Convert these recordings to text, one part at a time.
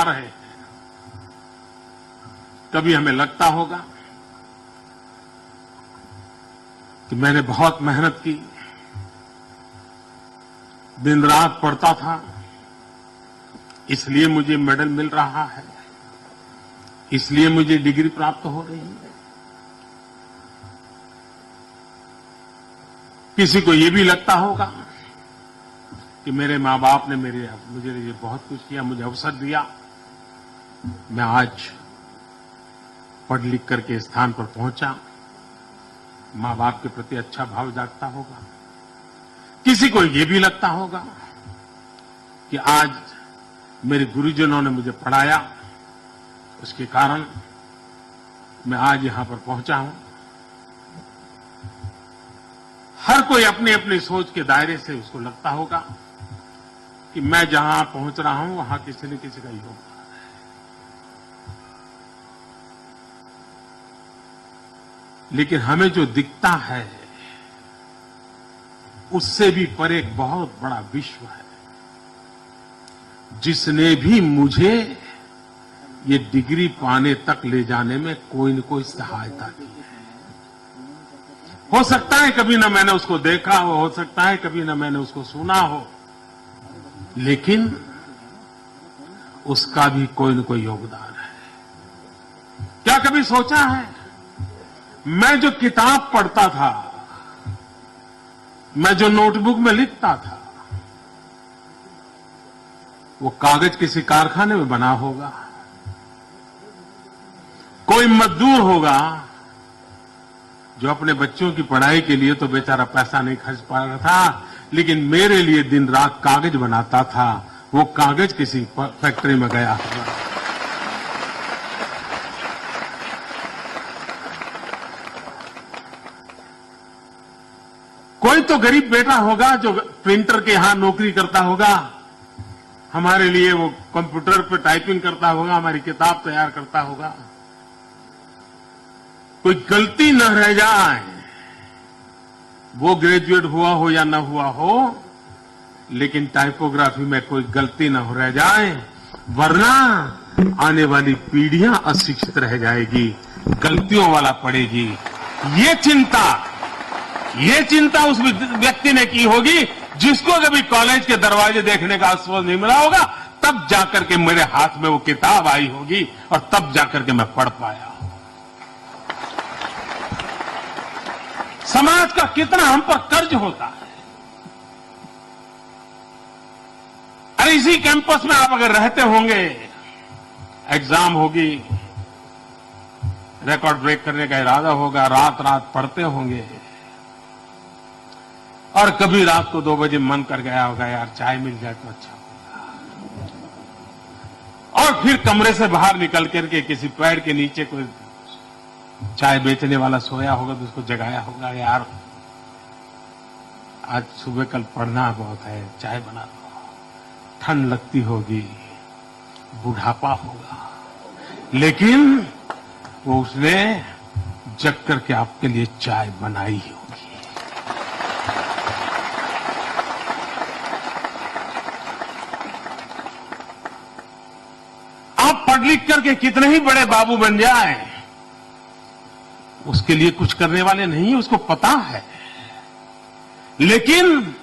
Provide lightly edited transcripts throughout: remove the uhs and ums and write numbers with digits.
रहे हैं, कभी हमें लगता होगा कि मैंने बहुत मेहनत की, दिन रात पढ़ता था, इसलिए मुझे मेडल मिल रहा है, इसलिए मुझे डिग्री प्राप्त हो रही है। किसी को ये भी लगता होगा कि मेरे माँ बाप ने मुझे लिए बहुत कुछ किया, मुझे अवसर दिया, मैं आज पढ़ लिख करके स्थान पर पहुंचा, माँ बाप के प्रति अच्छा भाव जागता होगा। किसी को ये भी लगता होगा कि आज मेरे गुरुजनों ने मुझे पढ़ाया, उसके कारण मैं आज यहां पर पहुंचा हूं। हर कोई अपनी अपनी सोच के दायरे से उसको लगता होगा कि मैं जहां पहुंच रहा हूं वहां किसी न किसी का योगदान है। लेकिन हमें जो दिखता है उससे भी पर एक बहुत बड़ा विश्व है, जिसने भी मुझे ये डिग्री पाने तक ले जाने में कोई न कोई सहायता की है। हो सकता है कभी न मैंने उसको देखा हो सकता है कभी न मैंने उसको सुना हो, लेकिन उसका भी कोई न कोई योगदान है। क्या कभी सोचा है, मैं जो किताब पढ़ता था, मैं जो नोटबुक में लिखता था, वो कागज किसी कारखाने में बना होगा, कोई मजदूर होगा जो अपने बच्चों की पढ़ाई के लिए तो बेचारा पैसा नहीं खर्च पा रहा था, लेकिन मेरे लिए दिन रात कागज बनाता था, वो कागज किसी फैक्ट्री में गया होगा। कोई तो गरीब बेटा होगा जो प्रिंटर के यहां नौकरी करता होगा, हमारे लिए वो कंप्यूटर पे टाइपिंग करता होगा, हमारी किताब तैयार करता होगा। कोई गलती न रह जाए, वो ग्रेजुएट हुआ हो या न हुआ हो, लेकिन टाइपोग्राफी में कोई गलती न हो रह जाए, वरना आने वाली पीढ़ियां अशिक्षित रह जाएगी, गलतियों वाला पड़ेगी। ये चिंता उस व्यक्ति ने की होगी जिसको कभी कॉलेज के दरवाजे देखने का अवसर नहीं मिला होगा, तब जाकर के मेरे हाथ में वो किताब आई होगी और तब जाकर के मैं पढ़ पाया। समाज का कितना हम पर कर्ज होता है। अरे इसी कैंपस में आप अगर रहते होंगे, एग्जाम होगी, रिकॉर्ड ब्रेक करने का इरादा होगा, रात रात पढ़ते होंगे, और कभी रात को 2 बजे मन कर गया होगा यार चाय मिल जाए तो अच्छा होगा, और फिर कमरे से बाहर निकल करके किसी पेड़ के नीचे कोई चाय बेचने वाला सोया होगा तो उसको जगाया होगा, यार आज सुबह कल पढ़ना बहुत है, चाय बना दो, ठंड लगती होगी, बुढ़ापा होगा, लेकिन वो उसने जग करके आपके लिए चाय बनाई होगी। आप पढ़ लिख करके कितने ही बड़े बाबू बन जाए, उसके लिए कुछ करने वाले नहीं, उसको पता है, लेकिन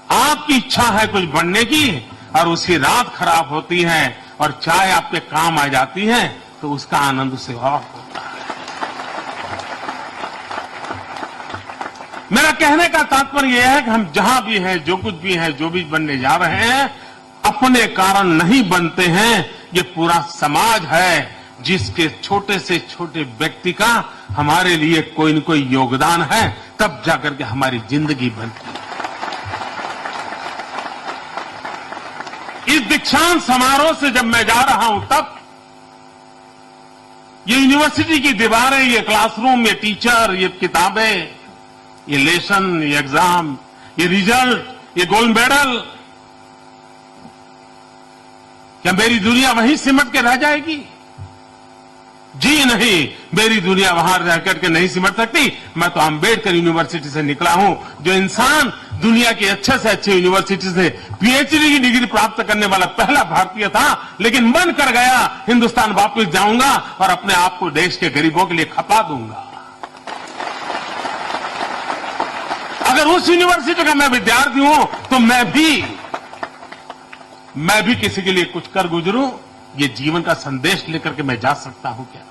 आपकी इच्छा है कुछ बनने की और उसकी रात खराब होती है और चाय आपके काम आ जाती है तो उसका आनंद उससे और होता है। मेरा कहने का तात्पर्य यह है कि हम जहां भी हैं, जो कुछ भी है, जो भी बनने जा रहे हैं, अपने कारण नहीं बनते हैं, ये पूरा समाज है जिसके छोटे से छोटे व्यक्ति का हमारे लिए कोई न कोई योगदान है, तब जाकर के हमारी जिंदगी बनती है। इस दीक्षांत समारोह से जब मैं जा रहा हूं, तब ये यूनिवर्सिटी की दीवारें, ये क्लासरूम, ये टीचर, ये किताबें, ये लेसन, ये एग्जाम, ये रिजल्ट, ये गोल्ड मेडल, क्या मेरी दुनिया वहीं सिमट के रह जाएगी? जी नहीं, मेरी दुनिया वहां रह करके नहीं सिमट सकती। मैं तो अंबेडकर यूनिवर्सिटी से निकला हूं, जो इंसान दुनिया की अच्छे से अच्छी यूनिवर्सिटी से पीएचडी की डिग्री प्राप्त करने वाला पहला भारतीय था, लेकिन मन कर गया हिंदुस्तान वापस जाऊंगा और अपने आप को देश के गरीबों के लिए खपा दूंगा। अगर उस यूनिवर्सिटी का मैं विद्यार्थी हूं तो मैं भी किसी के लिए कुछ कर गुजरूं, ये जीवन का संदेश लेकर के मैं जा सकता हूं क्या?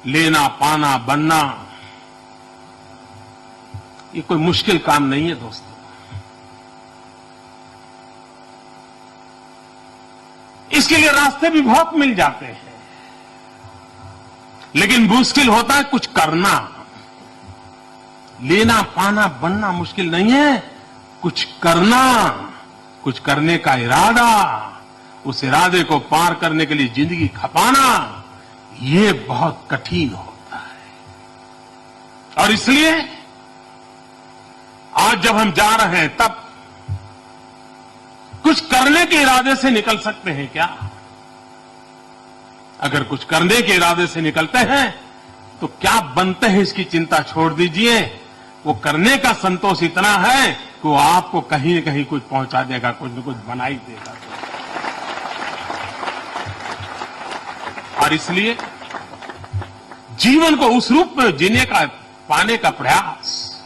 लेना पाना बनना ये कोई मुश्किल काम नहीं है दोस्तों। इसके लिए रास्ते भी बहुत मिल जाते हैं, लेकिन मुश्किल होता है कुछ करना। लेना पाना बनना मुश्किल नहीं है, कुछ करना, कुछ करने का इरादा, उस इरादे को पार करने के लिए जिंदगी खपाना, ये बहुत कठिन होता है। और इसलिए आज जब हम जा रहे हैं तब कुछ करने के इरादे से निकल सकते हैं क्या? अगर कुछ करने के इरादे से निकलते हैं तो क्या बनते हैं इसकी चिंता छोड़ दीजिए। वो करने का संतोष इतना है कि वो आपको कहीं न कहीं कुछ पहुंचा देगा, कुछ न कुछ बना ही देगा। और इसलिए जीवन को उस रूप में जीने का पाने का प्रयास,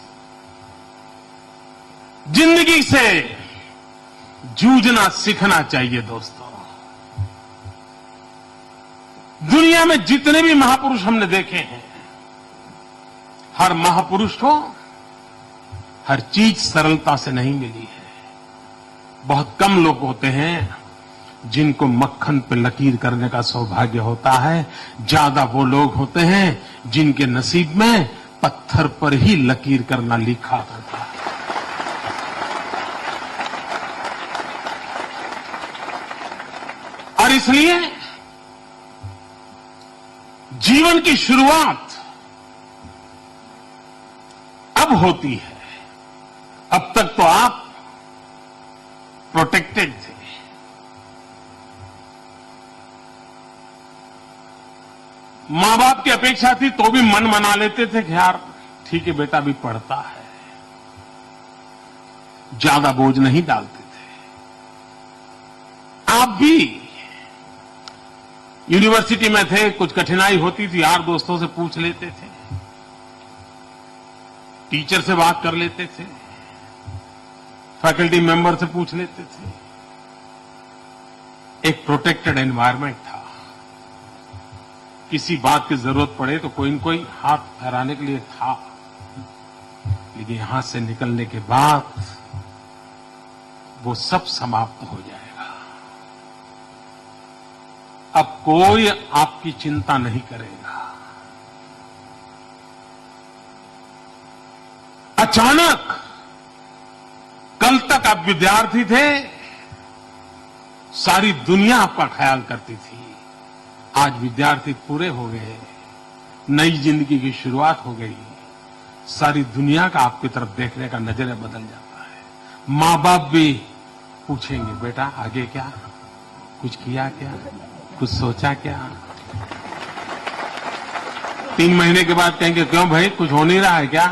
जिंदगी से जूझना सीखना चाहिए दोस्तों। दुनिया में जितने भी महापुरुष हमने देखे हैं, हर महापुरुष को हर चीज सरलता से नहीं मिली है। बहुत कम लोग होते हैं जिनको मक्खन पे लकीर करने का सौभाग्य होता है। ज्यादा वो लोग होते हैं जिनके नसीब में पत्थर पर ही लकीर करना लिखा होता है। और इसलिए जीवन की शुरुआत अब होती है। अब तक तो आप प्रोटेक्टेड थे। मां बाप की अपेक्षा थी तो भी मन मना लेते थे कि यार ठीक है बेटा भी पढ़ता है, ज्यादा बोझ नहीं डालते थे। आप भी यूनिवर्सिटी में थे, कुछ कठिनाई होती थी, यार दोस्तों से पूछ लेते थे, टीचर से बात कर लेते थे, फैकल्टी मेंबर से पूछ लेते थे। एक प्रोटेक्टेड एनवायरनमेंट था। किसी बात की जरूरत पड़े तो कोई न कोई हाथ फहराने के लिए था। लेकिन यहां से निकलने के बाद वो सब समाप्त हो जाएगा। अब कोई आपकी चिंता नहीं करेगा। अचानक कल तक आप विद्यार्थी थे, सारी दुनिया आपका ख्याल करती थी। आज विद्यार्थी पूरे हो गए, नई जिंदगी की शुरुआत हो गई, सारी दुनिया का आपकी तरफ देखने का नजरिया बदल जाता है। मां बाप भी पूछेंगे बेटा आगे क्या, कुछ किया क्या, कुछ सोचा क्या? 3 महीने के बाद कहेंगे क्यों भाई कुछ हो नहीं रहा है क्या,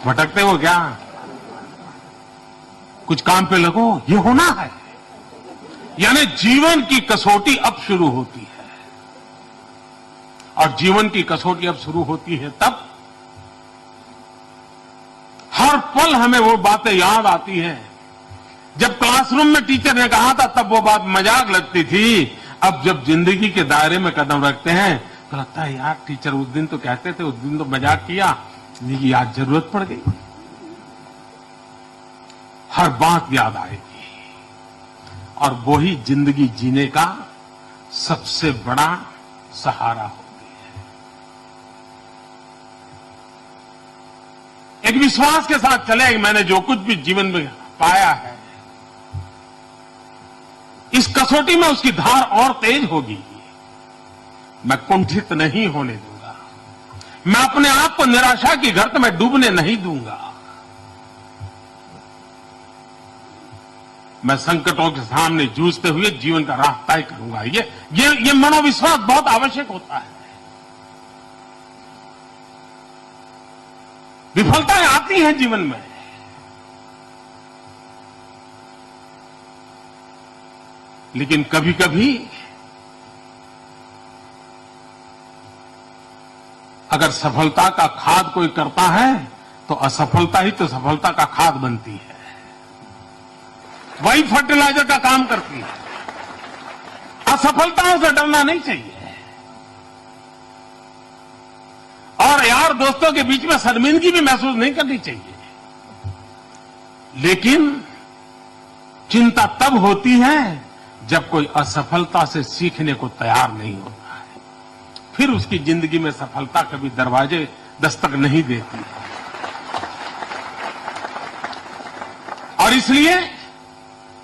भटकते हो क्या, कुछ काम पे लगो, ये होना है। यानी जीवन की कसौटी अब शुरू होती है। और जीवन की कसौटी अब शुरू होती है तब हर पल हमें वो बातें याद आती हैं। जब क्लासरूम में टीचर ने कहा था तब वो बात मजाक लगती थी। अब जब जिंदगी के दायरे में कदम रखते हैं तो लगता है यार टीचर उस दिन तो कहते थे, उस दिन तो मजाक किया, लेकिन आज जरूरत पड़ गई। हर बात याद आएगी और वही जिंदगी जीने का सबसे बड़ा सहारा होती है। एक विश्वास के साथ चले, मैंने जो कुछ भी जीवन में पाया है, इस कसौटी में उसकी धार और तेज होगी। मैं कुंठित नहीं होने दूंगा। मैं अपने आप को निराशा की गर्त में डूबने नहीं दूंगा। मैं संकटों के सामने जूझते हुए जीवन का राह तय करूंगा। ये मनोविश्वास बहुत आवश्यक होता है। विफलताएं आती हैं जीवन में, लेकिन कभी कभी अगर सफलता का खाद कोई करता है तो असफलता ही तो सफलता का खाद बनती है, वही फर्टिलाइजर का काम करती है। असफलताओं से डरना नहीं चाहिए, और यार दोस्तों के बीच में शर्मिंदगी भी महसूस नहीं करनी चाहिए। लेकिन चिंता तब होती है जब कोई असफलता से सीखने को तैयार नहीं होता है, फिर उसकी जिंदगी में सफलता कभी दरवाजे दस्तक नहीं देती है। और इसलिए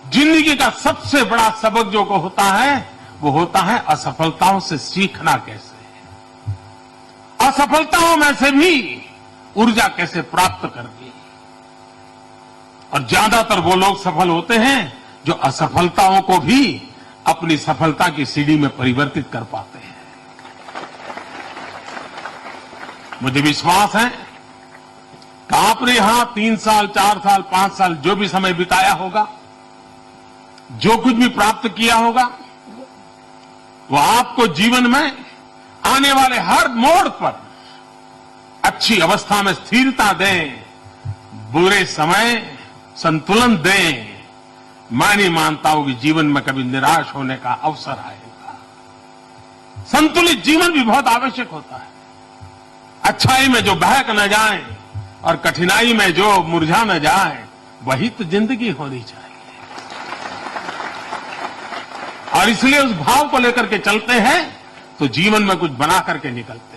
जिंदगी का सबसे बड़ा सबक जो को होता है वो होता है असफलताओं से सीखना कैसे, असफलताओं में से भी ऊर्जा कैसे प्राप्त करनी। और ज्यादातर वो लोग सफल होते हैं जो असफलताओं को भी अपनी सफलता की सीढ़ी में परिवर्तित कर पाते हैं। मुझे विश्वास है कि आपने यहां 3 साल, 4 साल, 5 साल जो भी समय बिताया होगा, जो कुछ भी प्राप्त किया होगा, वो आपको जीवन में आने वाले हर मोड़ पर अच्छी अवस्था में स्थिरता दें, बुरे समय संतुलन दें। मैं नहीं मानता हूं कि जीवन में कभी निराश होने का अवसर आएगा। संतुलित जीवन भी बहुत आवश्यक होता है। अच्छाई में जो बहक न जाए और कठिनाई में जो मुरझा न जाए, वही तो जिंदगी होनी चाहिए। और इसलिए उस भाव को लेकर के चलते हैं तो जीवन में कुछ बना करके निकलते हैं।